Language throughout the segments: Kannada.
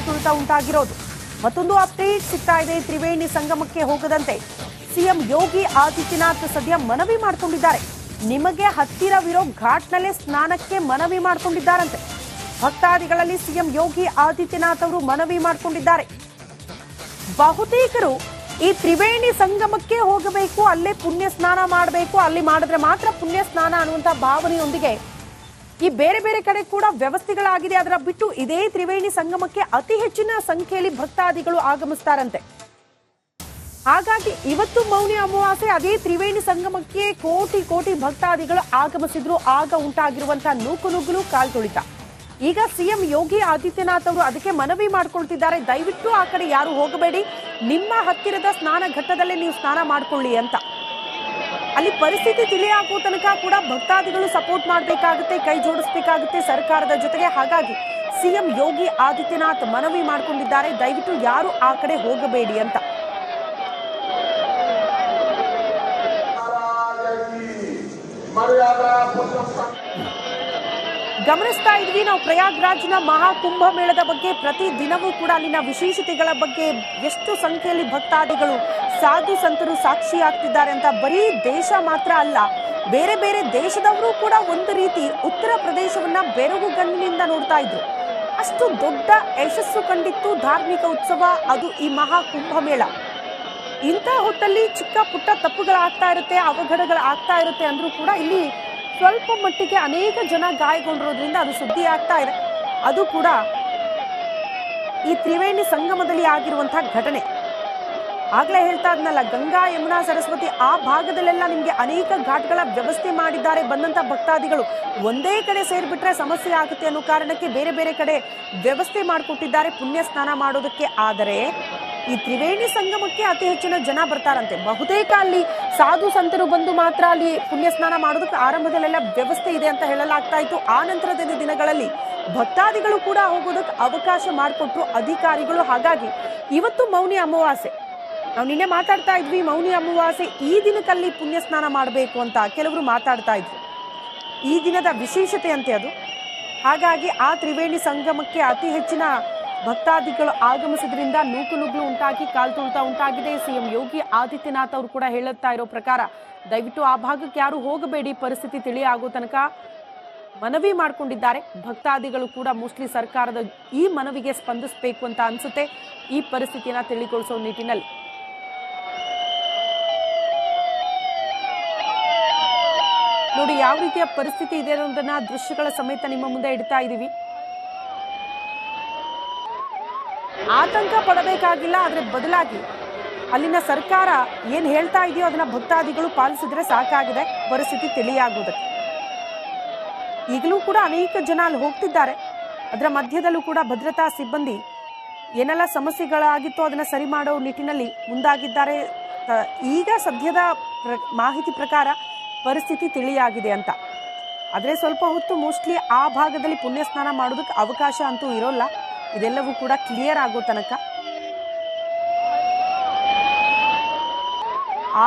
ಕಾಲ್ತುಳಿತ ಉಂಟಾಗಿರೋದು. ಮತ್ತೊಂದು ಅಪ್ಡೇಟ್ ಸಿಗ್ತಾ ಇದೆ. ತ್ರಿವೇಣಿ ಸಂಗಮಕ್ಕೆ ಹೋಗದಂತೆ ಸಿಎಂ ಯೋಗಿ ಆದಿತ್ಯನಾಥ್ ಸದ್ಯ ಮನವಿ ಮಾಡಿಕೊಂಡಿದ್ದಾರೆ. ನಿಮಗೆ ಹತ್ತಿರವಿರೋ ಘಾಟ್ನಲ್ಲೇ ಸ್ನಾನಕ್ಕೆ ಮನವಿ ಮಾಡಿಕೊಂಡಿದ್ದಾರಂತೆ. ಭಕ್ತಾದಿಗಳಲ್ಲಿ ಸಿಎಂ ಯೋಗಿ ಆದಿತ್ಯನಾಥ್ ಅವರು ಮನವಿ ಮಾಡಿಕೊಂಡಿದ್ದಾರೆ. ಬಹುತೇಕರು ಈ ತ್ರಿವೇಣಿ ಸಂಗಮಕ್ಕೆ ಹೋಗಬೇಕು, ಅಲ್ಲೇ ಪುಣ್ಯ ಸ್ನಾನ ಮಾಡಬೇಕು, ಅಲ್ಲಿ ಮಾಡಿದ್ರೆ ಮಾತ್ರ ಪುಣ್ಯ ಸ್ನಾನ ಅನ್ನುವಂತ ಭಾವನೆಯೊಂದಿಗೆ ಈ ಬೇರೆ ಬೇರೆ ಕಡೆ ಕೂಡ ವ್ಯವಸ್ಥೆಗಳಾಗಿದೆ. ಅದರ ಬಿಟ್ಟು ಇದೇ ತ್ರಿವೇಣಿ ಸಂಗಮಕ್ಕೆ ಅತಿ ಹೆಚ್ಚಿನ ಸಂಖ್ಯೆಯಲ್ಲಿ ಭಕ್ತಾದಿಗಳು ಆಗಮಿಸ್ತಾರಂತೆ. ಹಾಗಾಗಿ ಇವತ್ತು ಮೌನಿ ಅಮಾವಾಸ್ಯೆ, ಅದೇ ತ್ರಿವೇಣಿ ಸಂಗಮಕ್ಕೆ ಕೋಟಿ ಕೋಟಿ ಭಕ್ತಾದಿಗಳು ಆಗಮಿಸಿದ್ರು. ಆಗ ಉಂಟಾಗಿರುವಂತಹ ನೂಕುನುಗ್ಗಲು ಕಾಲ್ತುಳಿತ. ಈಗ ಸಿಎಂ ಯೋಗಿ ಆದಿತ್ಯನಾಥ್ ಅವರು ಅದಕ್ಕೆ ಮನವಿ ಮಾಡಿಕೊಳ್ತಿದ್ದಾರೆ. ದಯವಿಟ್ಟು ಆ ಕಡೆ ಯಾರು ಹೋಗಬೇಡಿ, ನಿಮ್ಮ ಹತ್ತಿರದ ಸ್ನಾನ ಘಟ್ಟದಲ್ಲೇ ನೀವು ಸ್ನಾನ ಮಾಡ್ಕೊಳ್ಳಿ ಅಂತ. ಅಲ್ಲಿ ಪರಿಸ್ಥಿತಿ ತಿಳಿಯಾಗುವ ತನಕ ಕೂಡ ಭಕ್ತಾದಿಗಳು ಸಪೋರ್ಟ್ ಮಾಡಬೇಕಾಗುತ್ತೆ, ಕೈ ಜೋಡಿಸಬೇಕಾಗುತ್ತೆ ಸರ್ಕಾರದ ಜೊತೆಗೆ. ಹಾಗಾಗಿ ಸಿಎಂ ಯೋಗಿ ಆದಿತ್ಯನಾಥ್ ಮನವಿ ಮಾಡಿಕೊಂಡಿದ್ದಾರೆ, ದಯವಿಟ್ಟು ಯಾರು ಆ ಕಡೆ ಹೋಗಬೇಡಿ ಅಂತ. ಗಮನಿಸ್ತಾ ಇದ್ವಿ ನಾವು ಪ್ರಯಾಗ್ರಾಜ್ನ ಮಹಾಕುಂಭ ಮೇಳದ ಬಗ್ಗೆ. ಪ್ರತಿ ದಿನವೂ ಕೂಡ ಅಲ್ಲಿನ ವಿಶೇಷತೆಗಳ ಬಗ್ಗೆ ಎಷ್ಟು ಸಂಖ್ಯೆಯಲ್ಲಿ ಭಕ್ತಾದಿಗಳು ಸಾಧು ಸಂತರು ಸಾಕ್ಷಿಯಾಗ್ತಿದ್ದಾರೆ ಅಂತ. ಬರೀ ದೇಶ ಮಾತ್ರ ಅಲ್ಲ, ಬೇರೆ ಬೇರೆ ದೇಶದವರು ಕೂಡ ಒಂದು ರೀತಿ ಉತ್ತರ ಪ್ರದೇಶವನ್ನ ಬೆರಗುಗಣ್ಣಿನಿಂದ ನೋಡ್ತಾ ಇದ್ರು. ಅಷ್ಟು ದೊಡ್ಡ ಯಶಸ್ಸು ಕಂಡಿತ್ತು ಧಾರ್ಮಿಕ ಉತ್ಸವ ಅದು ಈ ಮಹಾಕುಂಭ ಮೇಳ. ಇಂಥ ಹೊತ್ತಲ್ಲಿ ಚಿಕ್ಕ ಪುಟ್ಟ ತಪ್ಪುಗಳಾಗ್ತಾ ಇರುತ್ತೆ, ಅವಘಡಗಳಾಗ್ತಾ ಇರುತ್ತೆ ಅಂದ್ರೂ ಕೂಡ ಇಲ್ಲಿ ಸ್ವಲ್ಪ ಮಟ್ಟಿಗೆ ಅನೇಕ ಜನ ಗಾಯಗೊಂಡಿರೋದ್ರಿಂದ ಅದು ಸುದ್ದಿ ಆಗ್ತಾ ಇದೆ. ಅದು ಕೂಡ ಈ ತ್ರಿವೇಣಿ ಸಂಗಮದಲ್ಲಿ ಆಗಿರುವಂತಹ ಘಟನೆ. ಆಗ್ಲೇ ಹೇಳ್ತಾ ಇದ್ನಲ್ಲ, ಗಂಗಾ ಯಮುನಾ ಸರಸ್ವತಿ ಆ ಭಾಗದಲ್ಲೆಲ್ಲ ನಿಮ್ಗೆ ಅನೇಕ ಘಾಟ್ಗಳ ವ್ಯವಸ್ಥೆ ಮಾಡಿದ್ದಾರೆ. ಬಂದಂತ ಭಕ್ತಾದಿಗಳು ಒಂದೇ ಕಡೆ ಸೇರ್ಬಿಟ್ರೆ ಸಮಸ್ಯೆ ಆಗುತ್ತೆ ಅನ್ನೋ ಕಾರಣಕ್ಕೆ ಬೇರೆ ಬೇರೆ ಕಡೆ ವ್ಯವಸ್ಥೆ ಮಾಡಿಕೊಟ್ಟಿದ್ದಾರೆ ಪುಣ್ಯ ಸ್ನಾನ ಮಾಡೋದಕ್ಕೆ. ಆದರೆ ಈ ತ್ರಿವೇಣಿ ಸಂಗಮಕ್ಕೆ ಅತಿ ಹೆಚ್ಚಿನ ಜನ ಬರ್ತಾರಂತೆ. ಬಹುತೇಕ ಅಲ್ಲಿ ಸಾಧು ಸಂತರು ಬಂದು ಮಾತ್ರ ಅಲ್ಲಿ ಪುಣ್ಯ ಸ್ನಾನ ಮಾಡೋದಕ್ಕೆ ಆರಂಭದಲ್ಲೆಲ್ಲ ವ್ಯವಸ್ಥೆ ಇದೆ ಅಂತ ಹೇಳಲಾಗ್ತಾ ಇತ್ತು. ಆ ನಂತರದ ದಿನಗಳಲ್ಲಿ ಭಕ್ತಾದಿಗಳು ಕೂಡ ಹೋಗೋದಕ್ಕೆ ಅವಕಾಶ ಮಾಡಿಕೊಟ್ರು ಅಧಿಕಾರಿಗಳು. ಹಾಗಾಗಿ ಇವತ್ತು ಮೌನಿ ಅಮಾವಾಸ್ಯೆ, ನಾವು ನಿನ್ನೆ ಮಾತಾಡ್ತಾ ಇದ್ವಿ, ಮೌನಿ ಅಮಾವಾಸ್ಯೆ ಈ ದಿನಕ್ಕಲ್ಲಿ ಪುಣ್ಯ ಸ್ನಾನ ಮಾಡಬೇಕು ಅಂತ ಕೆಲವರು ಮಾತಾಡ್ತಾ ಇದ್ರು. ಈ ದಿನದ ವಿಶೇಷತೆ ಅಂತೆ ಅದು. ಹಾಗಾಗಿ ಆ ತ್ರಿವೇಣಿ ಸಂಗಮಕ್ಕೆ ಅತಿ ಹೆಚ್ಚಿನ ಭಕ್ತಾದಿಗಳು ಆಗಮಿಸಿದ್ರಿಂದ ನೂಕುನುಗ್ಗಲು ಉಂಟಾಗಿ ಕಾಲ್ತುಳಿತ ಉಂಟಾಗಿದೆ. ಸಿಎಂ ಯೋಗಿ ಆದಿತ್ಯನಾಥ್ ಅವರು ಕೂಡ ಹೇಳುತ್ತಾ ಇರೋ ಪ್ರಕಾರ ದಯವಿಟ್ಟು ಆ ಭಾಗಕ್ಕೆ ಯಾರು ಹೋಗಬೇಡಿ, ಪರಿಸ್ಥಿತಿ ತಿಳಿಯಾಗೋ ತನಕ ಮನವಿ ಮಾಡಿಕೊಂಡಿದ್ದಾರೆ. ಭಕ್ತಾದಿಗಳು ಕೂಡ ಮೋಸ್ಟ್ಲಿ ಸರ್ಕಾರದ ಈ ಮನವಿಗೆ ಸ್ಪಂದಿಸಬೇಕು ಅಂತ ಅನ್ಸುತ್ತೆ ಈ ಪರಿಸ್ಥಿತಿಯನ್ನ ತಿಳಿಗೊಳಿಸೋ ನಿಟ್ಟಿನಲ್ಲಿ. ನೋಡಿ ಯಾವ ರೀತಿಯ ಪರಿಸ್ಥಿತಿ ಇದೆ ಅನ್ನೋದನ್ನ ದೃಶ್ಯಗಳ ಸಮೇತ ನಿಮ್ಮ ಮುಂದೆ ಇಡ್ತಾ ಇದ್ದೀವಿ. ಆತಂಕ ಪಡಬೇಕಾಗಿಲ್ಲ, ಅದರ ಬದಲಾಗಿ ಅಲ್ಲಿನ ಸರ್ಕಾರ ಏನ್ ಹೇಳ್ತಾ ಇದೆಯೋ ಅದನ್ನ ಭಕ್ತಾದಿಗಳು ಪಾಲಿಸಿದ್ರೆ ಸಾಕಾಗಿದೆ ಪರಿಸ್ಥಿತಿ ತಿಳಿಯಾಗುವುದಕ್ಕೆ. ಈಗಲೂ ಕೂಡ ಅನೇಕ ಜನ ಅಲ್ಲಿ ಹೋಗ್ತಿದ್ದಾರೆ. ಅದರ ಮಧ್ಯದಲ್ಲೂ ಕೂಡ ಭದ್ರತಾ ಸಿಬ್ಬಂದಿ ಏನೆಲ್ಲ ಸಮಸ್ಯೆಗಳಾಗಿತ್ತೋ ಅದನ್ನ ಸರಿ ಮಾಡೋ ನಿಟ್ಟಿನಲ್ಲಿ ಮುಂದಾಗಿದ್ದಾರೆ. ಈಗ ಸದ್ಯದ ಮಾಹಿತಿ ಪ್ರಕಾರ ಪರಿಸ್ಥಿತಿ ತಿಳಿಯಾಗಿದೆ ಅಂತ. ಆದರೆ ಸ್ವಲ್ಪ ಹೊತ್ತು ಮೋಸ್ಟ್ಲಿ ಆ ಭಾಗದಲ್ಲಿ ಪುಣ್ಯ ಸ್ನಾನ ಮಾಡೋದಕ್ಕೆ ಅವಕಾಶ ಅಂತೂ ಇರೋಲ್ಲ. ಇದೆಲ್ಲವೂ ಕೂಡ ಕ್ಲಿಯರ್ ಆಗೋ ತನಕ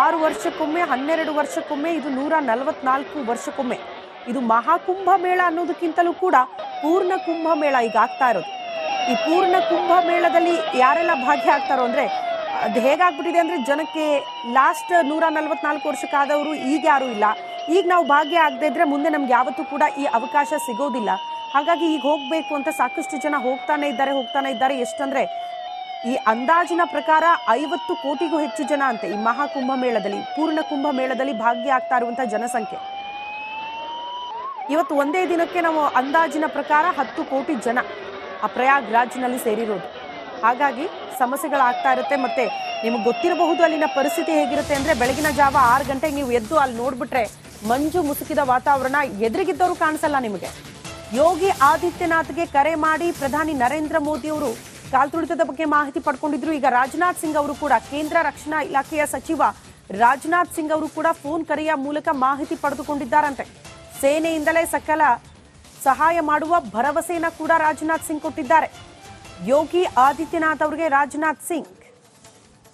6 ವರ್ಷಕ್ಕೊಮ್ಮೆ, 12 ವರ್ಷಕ್ಕೊಮ್ಮೆ, ಇದು 144 ವರ್ಷಕ್ಕೊಮ್ಮೆ. ಇದು ಮಹಾಕುಂಭ ಮೇಳ ಅನ್ನೋದಕ್ಕಿಂತಲೂ ಕೂಡ ಪೂರ್ಣ ಕುಂಭ ಮೇಳ ಈಗ ಆಗ್ತಾ ಇರೋದು. ಈ ಪೂರ್ಣ ಕುಂಭ ಮೇಳದಲ್ಲಿ ಯಾರೆಲ್ಲ ಭಾಗ್ಯ ಆಗ್ತಾರೋ ಅಂದ್ರೆ ಅದು ಹೇಗಾಗ್ಬಿಟ್ಟಿದೆ ಅಂದ್ರೆ ಜನಕ್ಕೆ ಲಾಸ್ಟ್ 144 ವರ್ಷಕ್ಕಾದವರು ಈಗ ಯಾರು ಇಲ್ಲ. ಈಗ ನಾವು ಭಾಗ್ಯ ಆಗದೆ ಇದ್ರೆ ಮುಂದೆ ನಮ್ಗೆ ಯಾವತ್ತೂ ಕೂಡ ಈ ಅವಕಾಶ ಸಿಗೋದಿಲ್ಲ. ಹಾಗಾಗಿ ಈಗ ಹೋಗ್ಬೇಕು ಅಂತ ಸಾಕಷ್ಟು ಜನ ಹೋಗ್ತಾನೆ ಇದ್ದಾರೆ. ಎಷ್ಟಂದ್ರೆ ಈ ಅಂದಾಜಿನ ಪ್ರಕಾರ 50 ಕೋಟಿಗೂ ಹೆಚ್ಚು ಜನ ಅಂತೆ ಈ ಮಹಾಕುಂಭ ಮೇಳದಲ್ಲಿ, ಪೂರ್ಣ ಕುಂಭ ಮೇಳದಲ್ಲಿ ಭಾಗ್ಯ ಆಗ್ತಾ ಇರುವಂತಹ ಜನಸಂಖ್ಯೆ. ಇವತ್ತು ಒಂದೇ ದಿನಕ್ಕೆ ನಾವು ಅಂದಾಜಿನ ಪ್ರಕಾರ 10 ಕೋಟಿ ಜನ ಆ ಪ್ರಯಾಗ್ರಾಜ್ನಲ್ಲಿ ಸೇರಿರೋದು. ಹಾಗಾಗಿ ಸಮಸ್ಯೆಗಳಾಗ್ತಾ ಇರುತ್ತೆ. ಮತ್ತೆ ನಿಮಗೆ ಗೊತ್ತಿರಬಹುದು ಅಲ್ಲಿನ ಪರಿಸ್ಥಿತಿ ಹೇಗಿರುತ್ತೆ ಅಂದ್ರೆ, ಬೆಳಗಿನ ಜಾವ 6 ಗಂಟೆಗೆ ನೀವು ಎದ್ದು ಅಲ್ಲಿ ನೋಡ್ಬಿಟ್ರೆ ಮಂಜು ಮುಸುಕಿದ ವಾತಾವರಣ, ಎದುರಿಗಿದ್ದವರು ಕಾಣಿಸಲ್ಲ ನಿಮಗೆ. ಯೋಗಿ ಆದಿತ್ಯನಾಥ್ಗೆ ಕರೆ ಮಾಡಿ ಪ್ರಧಾನಿ ನರೇಂದ್ರ ಮೋದಿ ಅವರು ಕಾಲ್ತುಳಿತದ ಬಗ್ಗೆ ಮಾಹಿತಿ ಪಡ್ಕೊಂಡಿದ್ರು. ಈಗ ರಾಜನಾಥ್ ಸಿಂಗ್ ಅವರು ಕೂಡ, ಕೇಂದ್ರ ರಕ್ಷಣಾ ಇಲಾಖೆಯ ಸಚಿವ ರಾಜನಾಥ್ ಸಿಂಗ್ ಅವರು ಕೂಡ ಫೋನ್ ಕರೆಯ ಮೂಲಕ ಮಾಹಿತಿ ಪಡೆದುಕೊಂಡಿದ್ದಾರಂತೆ. ಸೇನೆಯಿಂದಲೇ ಸಕಲ ಸಹಾಯ ಮಾಡುವ ಭರವಸೆಯನ್ನ ಕೂಡ ರಾಜನಾಥ್ ಸಿಂಗ್ ಕೊಟ್ಟಿದ್ದಾರೆ. ಯೋಗಿ ಆದಿತ್ಯನಾಥ್ ಅವರಿಗೆ ರಾಜನಾಥ್ ಸಿಂಗ್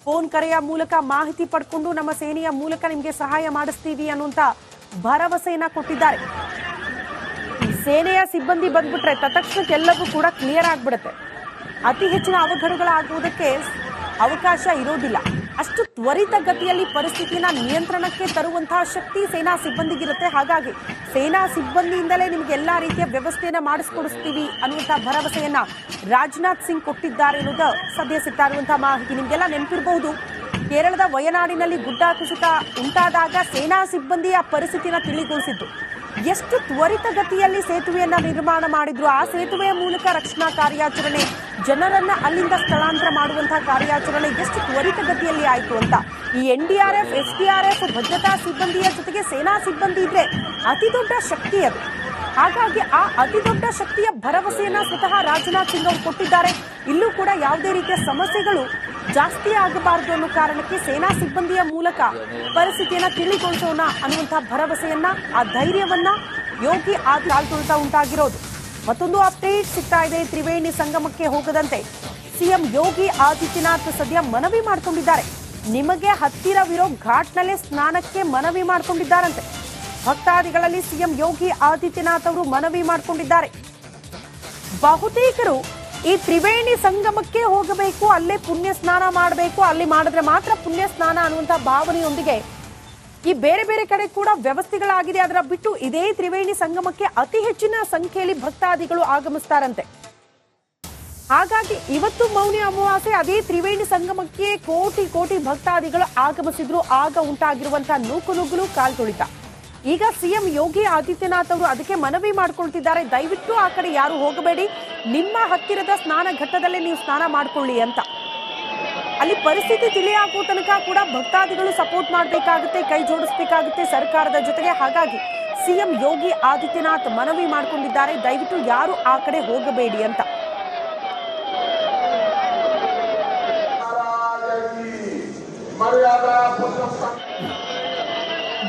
ಫೋನ್ ಕರೆಯ ಮೂಲಕ ಮಾಹಿತಿ ಪಡ್ಕೊಂಡು ನಮ್ಮ ಸೇನೆಯ ಮೂಲಕ ನಿಮಗೆ ಸಹಾಯ ಮಾಡಿಸ್ತೀವಿ ಅನ್ನುವಂತ ಭರವಸೆಯನ್ನ ಕೊಟ್ಟಿದ್ದಾರೆ. ಸೇನೆಯ ಸಿಬ್ಬಂದಿ ಬಂದ್ಬಿಟ್ರೆ ತತ್ಕ್ಷಣಕ್ಕೆ ಎಲ್ಲವೂ ಕೂಡ ಕ್ಲಿಯರ್ ಆಗ್ಬಿಡುತ್ತೆ. ಅತಿ ಹೆಚ್ಚಿನ ಅವಘಡಗಳಾಗುವುದಕ್ಕೆ ಅವಕಾಶ ಇರೋದಿಲ್ಲ. ಅಷ್ಟು ತ್ವರಿತಗತಿಯಲ್ಲಿ ಪರಿಸ್ಥಿತಿಯನ್ನ ನಿಯಂತ್ರಣಕ್ಕೆ ತರುವಂತಹ ಶಕ್ತಿ ಸೇನಾ ಸಿಬ್ಬಂದಿಗಿರುತ್ತೆ. ಹಾಗಾಗಿ ಸೇನಾ ಸಿಬ್ಬಂದಿಯಿಂದಲೇ ನಿಮಗೆ ಎಲ್ಲಾ ರೀತಿಯ ವ್ಯವಸ್ಥೆಯನ್ನ ಮಾಡಿಸ್ಕೊಡಿಸ್ತೀವಿ ಅನ್ನುವಂತಹ ಭರವಸೆಯನ್ನ ರಾಜನಾಥ್ ಸಿಂಗ್ ಕೊಟ್ಟಿದ್ದಾರೆ ಅನ್ನೋದು ಸದ್ಯ ಸಿಗ್ತಾ ಇರುವಂತಹ ಮಾಹಿತಿ. ನಿಮಗೆಲ್ಲ ನೆನಪಿರಬಹುದು, ಕೇರಳದ ವಯನಾಡಿನಲ್ಲಿ ಗುಡ್ಡ ಕುಸಿತ ಉಂಟಾದಾಗ ಸೇನಾ ಸಿಬ್ಬಂದಿಯ ಪರಿಸ್ಥಿತಿನ ತಿಳಿಗೊಳಿಸಿದ್ದು. ಎಷ್ಟು ತ್ವರಿತಗತಿಯಲ್ಲಿ ಸೇತುವೆಯನ್ನ ನಿರ್ಮಾಣ ಮಾಡಿದ್ರು, ಆ ಸೇತುವೆಯ ಮೂಲಕ ರಕ್ಷಣಾ ಕಾರ್ಯಾಚರಣೆ, ಜನರನ್ನ ಅಲ್ಲಿಂದ ಸ್ಥಳಾಂತರ ಮಾಡುವಂತಹ ಕಾರ್ಯಾಚರಣೆ ಎಷ್ಟು ತ್ವರಿತಗತಿಯಲ್ಲಿ ಆಯಿತು ಅಂತ. ಈ NDRF, SDRF ಭದ್ರತಾ ಸಿಬ್ಬಂದಿಯ ಜೊತೆಗೆ ಸೇನಾ ಸಿಬ್ಬಂದಿ ಇದ್ರೆ ಅತಿ ದೊಡ್ಡ ಶಕ್ತಿ ಅದು. ಹಾಗಾಗಿ ಆ ಅತಿ ದೊಡ್ಡ ಶಕ್ತಿಯ ಭರವಸೆಯನ್ನ ಸ್ವತಃ ರಾಜನಾಥ್ ಸಿಂಗ್ ಅವರು ಕೊಟ್ಟಿದ್ದಾರೆ. ಇಲ್ಲೂ ಕೂಡ ಯಾವುದೇ ರೀತಿಯ ಸಮಸ್ಯೆಗಳು ಜಾಸ್ತಿ ಆಗಬಾರದು ಅನ್ನೋ ಕಾರಣಕ್ಕೆ ಸೇನಾ ಸಿಬ್ಬಂದಿಯ ಮೂಲಕ ಪರಿಸ್ಥಿತಿಯನ್ನ ತಿಳಿಗೊಳಿಸೋಣ ಅನ್ನುವಂತಹ ಭರವಸೆಯನ್ನ, ಆ ಧೈರ್ಯವನ್ನ ಯೋಗಿ ಆದಿತ್ಯನಾಥ್ ಉಂಟಾಗಿರೋದು. ಮತ್ತೊಂದು ಅಪ್ಡೇಟ್ ಸಿಗ್ತಾ ಇದೆ. ತ್ರಿವೇಣಿ ಸಂಗಮಕ್ಕೆ ಹೋಗದಂತೆ ಸಿಎಂ ಯೋಗಿ ಆದಿತ್ಯನಾಥ್ ಸದ್ಯ ಮನವಿ ಮಾಡಿಕೊಂಡಿದ್ದಾರೆ. ನಿಮಗೆ ಹತ್ತಿರವಿರೋ ಘಾಟ್ನಲ್ಲೇ ಸ್ನಾನಕ್ಕೆ ಮನವಿ ಮಾಡಿಕೊಂಡಿದ್ದಾರಂತೆ. ಭಕ್ತಾದಿಗಳಲ್ಲಿ ಸಿಎಂ ಯೋಗಿ ಆದಿತ್ಯನಾಥ್ ಅವರು ಮನವಿ ಮಾಡಿಕೊಂಡಿದ್ದಾರೆ. ಬಹುತೇಕರು ಈ ತ್ರಿವೇಣಿ ಸಂಗಮಕ್ಕೆ ಹೋಗಬೇಕು, ಅಲ್ಲೇ ಪುಣ್ಯ ಸ್ನಾನ ಮಾಡಬೇಕು, ಅಲ್ಲಿ ಮಾಡಿದ್ರೆ ಮಾತ್ರ ಪುಣ್ಯ ಸ್ನಾನ ಅನ್ನುವಂತಹ ಭಾವನೆಯೊಂದಿಗೆ ಈ ಬೇರೆ ಬೇರೆ ಕಡೆ ಕೂಡ ವ್ಯವಸ್ಥೆಗಳಾಗಿದೆ. ಅದರ ಬಿಟ್ಟು ಇದೇ ತ್ರಿವೇಣಿ ಸಂಗಮಕ್ಕೆ ಅತಿ ಹೆಚ್ಚಿನ ಸಂಖ್ಯೆಯಲ್ಲಿ ಭಕ್ತಾದಿಗಳು ಆಗಮಿಸ್ತಾರಂತೆ. ಹಾಗಾಗಿ ಇವತ್ತು ಮೌನಿ ಅಮಾವಾಸ್ಯೆ, ಅದೇ ತ್ರಿವೇಣಿ ಸಂಗಮಕ್ಕೆ ಕೋಟಿ ಕೋಟಿ ಭಕ್ತಾದಿಗಳು ಆಗಮಿಸಿದ್ರು. ಆಗ ಉಂಟಾಗಿರುವಂತಹ ನೂಕುನುಗ್ಗಲು, ಕಾಲ್ತುಳಿತ. ಈಗ ಸಿಎಂ ಯೋಗಿ ಆದಿತ್ಯನಾಥ್ ಅವರು ಅದಕ್ಕೆ ಮನವಿ ಮಾಡಿಕೊಳ್ತಿದ್ದಾರೆ. ದಯವಿಟ್ಟು ಆ ಕಡೆ ಯಾರು ಹೋಗಬೇಡಿ, ನಿಮ್ಮ ಹತ್ತಿರದ ಸ್ನಾನ ಘಟ್ಟದಲ್ಲೇ ನೀವು ಸ್ನಾನ ಮಾಡ್ಕೊಳ್ಳಿ ಅಂತ. ಅಲ್ಲಿ ಪರಿಸ್ಥಿತಿ ತಿಳಿಯಾಗುವ ತನಕ ಕೂಡ ಭಕ್ತಾದಿಗಳು ಸಪೋರ್ಟ್ ಮಾಡಬೇಕಾಗುತ್ತೆ, ಕೈ ಜೋಡಿಸಬೇಕಾಗುತ್ತೆ ಸರ್ಕಾರದ ಜೊತೆಗೆ. ಹಾಗಾಗಿ ಸಿಎಂ ಯೋಗಿ ಆದಿತ್ಯನಾಥ್ ಮನವಿ ಮಾಡಿಕೊಂಡಿದ್ದಾರೆ, ದಯವಿಟ್ಟು ಯಾರು ಆ ಕಡೆ ಹೋಗಬೇಡಿ ಅಂತ.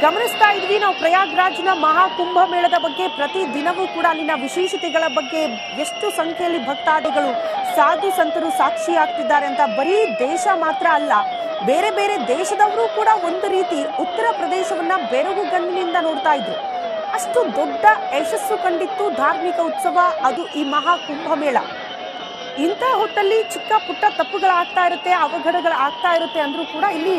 ಗಮನಿಸ್ತಾ ಇದ್ವಿ ನಾವು ಪ್ರಯಾಗ್ರಾಜ್ನ ಮಹಾಕುಂಭ ಮೇಳದ ಬಗ್ಗೆ. ಪ್ರತಿ ದಿನವೂ ಕೂಡ ಅಲ್ಲಿನ ವಿಶೇಷತೆಗಳ ಬಗ್ಗೆ, ಎಷ್ಟು ಸಂಖ್ಯೆಯಲ್ಲಿ ಭಕ್ತಾದಿಗಳು, ಸಾಧು ಸಂತರು ಸಾಕ್ಷಿಯಾಗ್ತಿದ್ದಾರೆ ಅಂತ. ಬರೀ ದೇಶ ಮಾತ್ರ ಅಲ್ಲ, ಬೇರೆ ಬೇರೆ ದೇಶದವರು ಕೂಡ ಒಂದು ರೀತಿ ಉತ್ತರ ಪ್ರದೇಶವನ್ನ ಬೆರಗುಗಣ್ಣಿನಿಂದ ನೋಡ್ತಾ ಇದ್ರು. ಅಷ್ಟು ದೊಡ್ಡ ಯಶಸ್ಸು ಕಂಡಿತ್ತು ಧಾರ್ಮಿಕ ಉತ್ಸವ ಅದು ಈ ಮಹಾಕುಂಭ ಮೇಳ. ಇಂಥ ಹೊತ್ತಲ್ಲಿ ಚಿಕ್ಕ ಪುಟ್ಟ ತಪ್ಪುಗಳಾಗ್ತಾ ಇರುತ್ತೆ, ಅವಘಡಗಳಾಗ್ತಾ ಇರುತ್ತೆ ಅಂದ್ರೂ ಕೂಡ ಇಲ್ಲಿ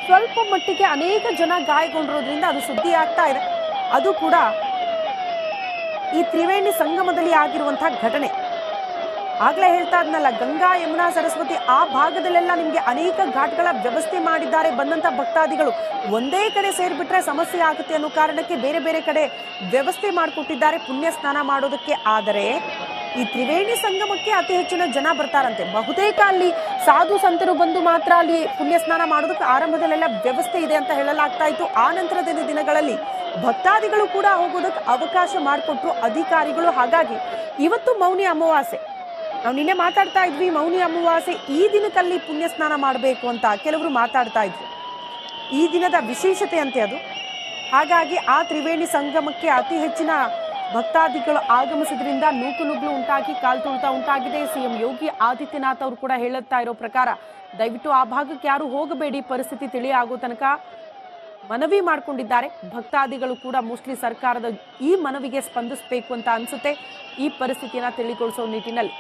ಸ್ವಲ್ಪ ಮಟ್ಟಿಗೆ ಅನೇಕ ಜನ ಗಾಯಗೊಂಡಿರೋದ್ರಿಂದ ಅದು ಸುದ್ದಿ ಆಗ್ತಾ ಇದೆ. ಅದು ಕೂಡ ಈ ತ್ರಿವೇಣಿ ಸಂಗಮದಲ್ಲಿ ಆಗಿರುವಂತಹ ಘಟನೆ. ಆಗ್ಲೇ ಹೇಳ್ತಾ ಇದ್ನಲ್ಲ, ಗಂಗಾ ಯಮುನಾ ಸರಸ್ವತಿ ಆ ಭಾಗದಲ್ಲೆಲ್ಲ ನಿಮ್ಗೆ ಅನೇಕ ಘಾಟ್ಗಳ ವ್ಯವಸ್ಥೆ ಮಾಡಿದ್ದಾರೆ. ಬಂದಂತ ಭಕ್ತಾದಿಗಳು ಒಂದೇ ಕಡೆ ಸೇರ್ಬಿಟ್ರೆ ಸಮಸ್ಯೆ ಆಗುತ್ತೆ ಅನ್ನೋ ಕಾರಣಕ್ಕೆ ಬೇರೆ ಬೇರೆ ಕಡೆ ವ್ಯವಸ್ಥೆ ಮಾಡಿಕೊಟ್ಟಿದ್ದಾರೆ ಪುಣ್ಯ ಸ್ನಾನ ಮಾಡೋದಕ್ಕೆ. ಆದರೆ ಈ ತ್ರಿವೇಣಿ ಸಂಗಮಕ್ಕೆ ಅತಿ ಹೆಚ್ಚಿನ ಜನ ಬರ್ತಾರಂತೆ. ಬಹುತೇಕ ಅಲ್ಲಿ ಸಾಧು ಸಂತರು ಬಂದು ಮಾತ್ರ ಅಲ್ಲಿ ಪುಣ್ಯ ಸ್ನಾನ ಮಾಡೋದಕ್ಕೆ ಆರಂಭದಲ್ಲೆಲ್ಲ ವ್ಯವಸ್ಥೆ ಇದೆ ಅಂತ ಹೇಳಲಾಗ್ತಾ ಇತ್ತು. ಆ ನಂತರದ ದಿನಗಳಲ್ಲಿ ಭಕ್ತಾದಿಗಳು ಕೂಡ ಹೋಗೋದಕ್ಕೆ ಅವಕಾಶ ಮಾಡಿಕೊಟ್ರು ಅಧಿಕಾರಿಗಳು. ಹಾಗಾಗಿ ಇವತ್ತು ಮೌನಿ ಅಮಾವಾಸ್ಯೆ, ನಾವು ನಿನ್ನೆ ಮಾತಾಡ್ತಾ ಇದ್ವಿ, ಮೌನಿ ಅಮಾವಾಸ್ಯೆ ಈ ದಿನದಲ್ಲಿ ಪುಣ್ಯ ಸ್ನಾನ ಮಾಡಬೇಕು ಅಂತ ಕೆಲವರು ಮಾತಾಡ್ತಾ ಇದ್ರು. ಈ ದಿನದ ವಿಶೇಷತೆ ಅಂತೆ ಅದು. ಹಾಗಾಗಿ ಆ ತ್ರಿವೇಣಿ ಸಂಗಮಕ್ಕೆ ಅತಿ ಹೆಚ್ಚಿನ ಭಕ್ತಾದಿಗಳು ಆಗಮಿಸಿದ್ರಿಂದ ನೂಕುನುಗ್ಗಲು ಉಂಟಾಗಿ, ಕಾಲ್ತುಳಿತ ಉಂಟಾಗಿದೆ. ಸಿಎಂ ಯೋಗಿ ಆದಿತ್ಯನಾಥ್ ಅವರು ಕೂಡ ಹೇಳುತ್ತಾ ಇರೋ ಪ್ರಕಾರ ದಯವಿಟ್ಟು ಆ ಭಾಗಕ್ಕೆ ಯಾರು ಹೋಗಬೇಡಿ, ಪರಿಸ್ಥಿತಿ ತಿಳಿಯಾಗೋ ತನಕ ಮನವಿ ಮಾಡಿಕೊಂಡಿದ್ದಾರೆ. ಭಕ್ತಾದಿಗಳು ಕೂಡ ಮೋಸ್ಟ್ಲಿ ಸರ್ಕಾರದ ಈ ಮನವಿಗೆ ಸ್ಪಂದಿಸಬೇಕು ಅಂತ ಅನ್ಸುತ್ತೆ, ಈ ಪರಿಸ್ಥಿತಿಯನ್ನ ತಿಳಿಗೊಳಿಸೋ ನಿಟ್ಟಿನಲ್ಲಿ.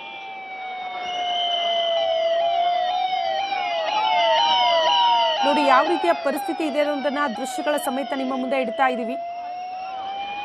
ನೋಡಿ ಯಾವ ರೀತಿಯ ಪರಿಸ್ಥಿತಿ ಇದೆ ಅನ್ನೋದನ್ನ ದೃಶ್ಯಗಳ ಸಮೇತ ನಿಮ್ಮ ಮುಂದೆ ಇಡ್ತಾ ಇದ್ದೀವಿ.